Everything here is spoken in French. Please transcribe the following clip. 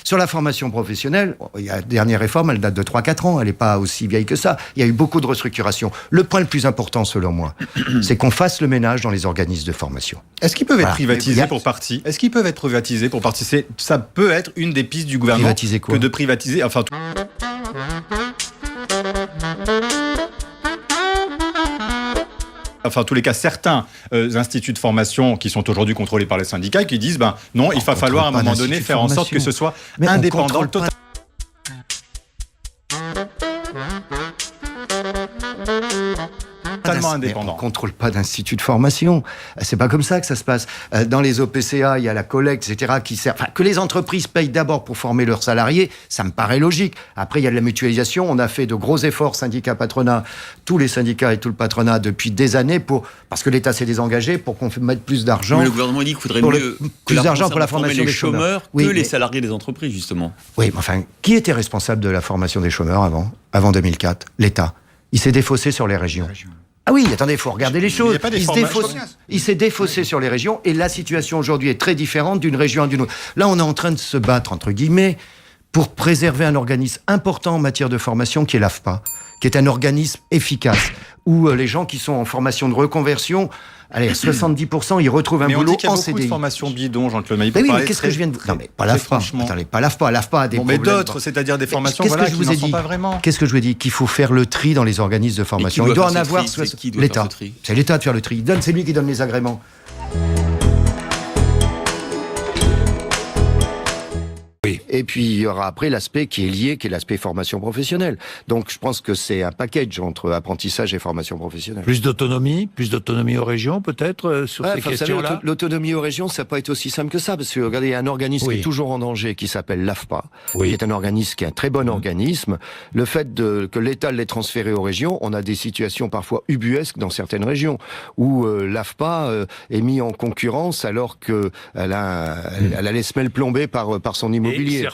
Sur la formation professionnelle, la dernière réforme, elle date de 3-4 ans, elle n'est pas aussi vieille que ça. Il y a eu beaucoup de restructuration. Le point le plus important, selon moi, c'est qu'on fasse le ménage dans les organismes de formation. Est-ce qu'ils peuvent être privatisés pour partie ? Est-ce qu'ils peuvent être privatisés pour partie ? Ça peut être une des pistes du gouvernement Privatiser quoi ? Que de privatiser... Enfin, en tous les cas, certains instituts de formation qui sont aujourd'hui contrôlés par les syndicats qui disent non, il va falloir à un moment donné faire en sorte que ce soit indépendant. Totalement indépendant. On ne contrôle pas d'institut de formation. C'est pas comme ça que ça se passe. Dans les OPCA, il y a la collecte, etc. qui sert. Enfin, que les entreprises payent d'abord pour former leurs salariés, ça me paraît logique. Après, il y a de la mutualisation. On a fait de gros efforts, syndicats, patronat, tous les syndicats et tout le patronat depuis des années parce que l'État s'est désengagé pour qu'on mette plus d'argent. Mais le gouvernement dit qu'il faudrait plus d'argent pour la formation des chômeurs que les salariés des entreprises, justement. Oui, mais enfin, qui était responsable de la formation des chômeurs avant 2004 ? L'État. Il s'est défaussé sur les régions. Ah oui, attendez, il faut regarder les choses. Il s'est défaussé sur les régions et la situation aujourd'hui est très différente d'une région à d'une autre. Là, on est en train de se battre, entre guillemets, pour préserver un organisme important en matière de formation qui est l'AFPA, qui est un organisme efficace, où les gens qui sont en formation de reconversion, allez, 70%, ils retrouvent un boulot en CDI. Mais on dit qu'il y a beaucoup de formations bidons, Jean-Claude Mailly. Mais oui, mais qu'est-ce que je viens de... Non, mais pas l'AFPA. Attendez, pas l'AFPA. L'AFPA a des problèmes. Mais d'autres, c'est-à-dire des formations qui n'en sont pas vraiment. Qu'est-ce que je vous ai dit ? Qu'il faut faire le tri dans les organismes de formation. Il doit en avoir... L'État. C'est l'État de faire le tri. C'est lui qui donne les agréments. Oui. Et puis, il y aura après l'aspect qui est lié, qui est l'aspect formation professionnelle. Donc, je pense que c'est un package entre apprentissage et formation professionnelle. Plus d'autonomie aux régions, peut-être, sur ces questions-là. Vous savez, l'autonomie aux régions, ça n'a pas été aussi simple que ça, parce que, regardez, il y a un organisme qui est toujours en danger, qui s'appelle l'AFPA, qui est un organisme qui est un très bon organisme. Le fait que l'État l'ait transféré aux régions, on a des situations parfois ubuesques dans certaines régions, où l'AFPA est mis en concurrence alors qu'elle a les semelles plombées par son immobilier.